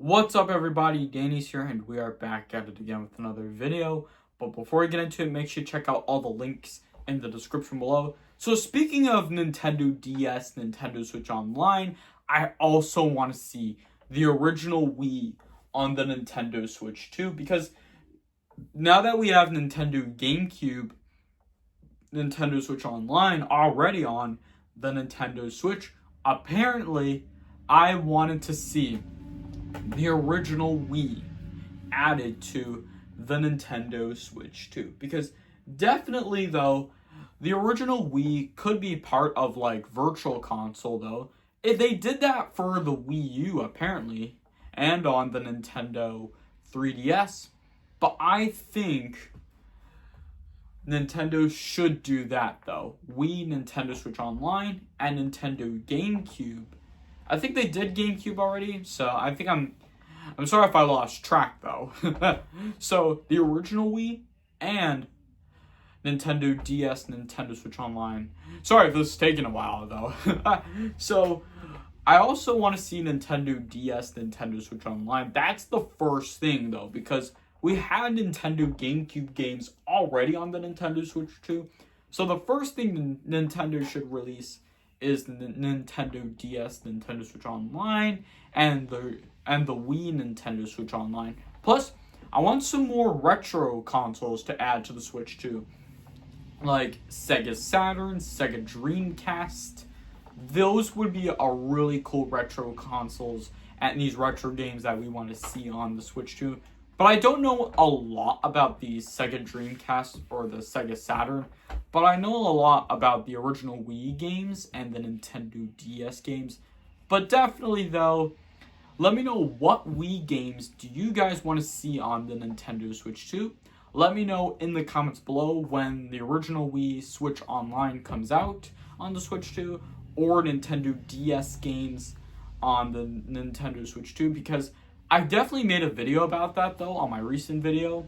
What's up everybody, Danny's here and we are back at it again with another video. But before we get into it, make sure you check out all the links in the description below. So speaking of Nintendo DS, Nintendo Switch Online, I also want to see the original Wii on the Nintendo Switch too, because now that we have Nintendo GameCube, Nintendo Switch Online already on the Nintendo Switch, apparently I wanted to see the original Wii added to the Nintendo Switch 2. Because definitely though, the original Wii could be part of like Virtual Console though. They did that for the Wii U apparently, and on the Nintendo 3DS. But I think Nintendo should do that though. Wii, Nintendo Switch Online, and Nintendo GameCube. I think they did GameCube already, so I think I'm sorry if I lost track though. So the original Wii and Nintendo DS, Nintendo Switch Online. Sorry if this is taking a while though. So I also want to see Nintendo DS, Nintendo Switch Online. That's the first thing though, because we had Nintendo GameCube games already on the Nintendo Switch 2. So the first thing Nintendo should release is the Nintendo DS, Nintendo Switch Online, and the Wii Nintendo Switch Online. Plus, I want some more retro consoles to add to the Switch too, like Sega Saturn, Sega Dreamcast. Those would be a really cool retro consoles and these retro games that we want to see on the Switch too. But I don't know a lot about the Sega Dreamcast or the Sega Saturn, but I know a lot about the original Wii games and the Nintendo DS games. But definitely though, let me know what Wii games do you guys want to see on the Nintendo Switch 2. Let me know in the comments below when the original Wii Switch Online comes out on the Switch 2, or Nintendo DS games on the Nintendo Switch 2, because I definitely made a video about that though on my recent video. You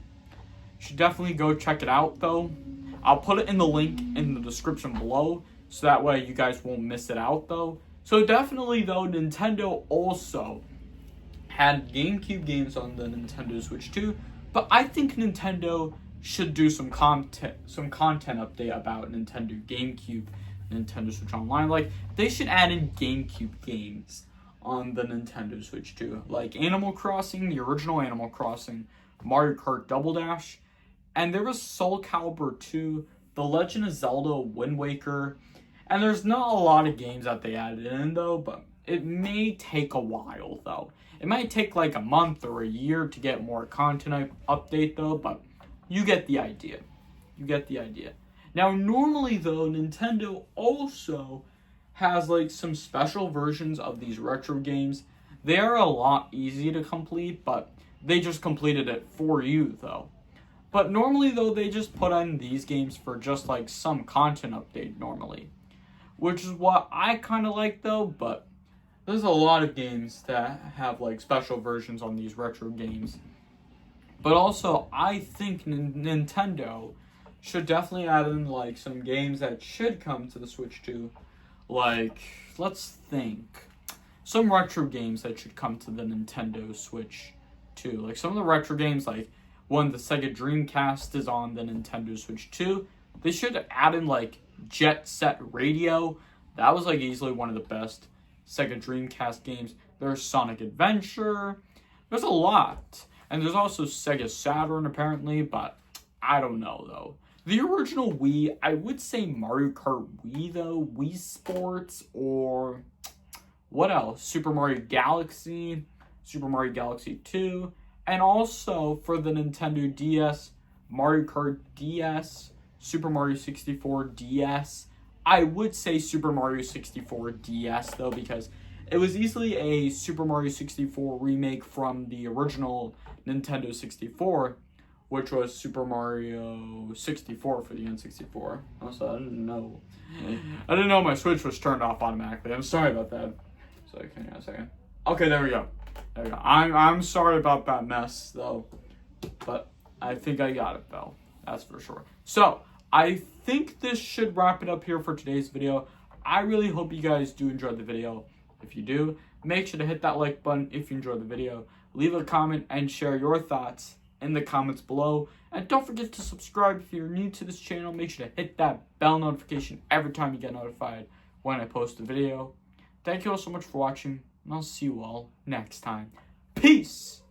should definitely go check it out though. I'll put it in the link in the description below, so that way you guys won't miss it out though. So definitely though, Nintendo also had GameCube games on the Nintendo Switch 2, but I think Nintendo should do some content update about Nintendo GameCube, Nintendo Switch Online. Like, they should add in GameCube games on the Nintendo Switch 2, like Animal Crossing, the original Animal Crossing, Mario Kart Double Dash, and there was Soul Calibur 2, The Legend of Zelda Wind Waker, and there's not a lot of games that they added in though, but it may take a while though. It might take like a month or a year to get more content update though, but you get the idea. You get the idea. Now normally though, Nintendo also has like some special versions of these retro games. They are a lot easy to complete, but they just completed it for you though. But normally though, they just put on these games for just like some content update normally, which is what I kind of like though. But there's a lot of games that have like special versions on these retro games. But also I think Nintendo should definitely add in like some games that should come to the Switch 2. Like, let's think. Some retro games that should come to the Nintendo Switch 2. Like, some of the retro games, like, when the Sega Dreamcast is on the Nintendo Switch 2, they should add in, like, Jet Set Radio. That was, like, easily one of the best Sega Dreamcast games. There's Sonic Adventure. There's a lot. And there's also Sega Saturn, apparently, but I don't know, though. The original Wii, I would say Mario Kart Wii though, Wii Sports, or what else? Super Mario Galaxy 2, and also for the Nintendo DS, Mario Kart DS, Super Mario 64 DS. I would say Super Mario 64 DS though, because it was easily a Super Mario 64 remake from the original Nintendo 64, which was Super Mario 64 for the N64. Also, I didn't know my Switch was turned off automatically. I'm sorry about that. So, hang on a second. Okay, there we go. I'm sorry about that mess, though. But I think I got it, though. That's for sure. So, I think this should wrap it up here for today's video. I really hope you guys do enjoy the video. If you do, make sure to hit that like button if you enjoyed the video. leave a comment and share your thoughts in the comments below. And don't forget to subscribe if you're new to this channel. Make sure to hit that bell notification every time you get notified when I post a video. Thank you all so much for watching, and I'll see you all next time. Peace!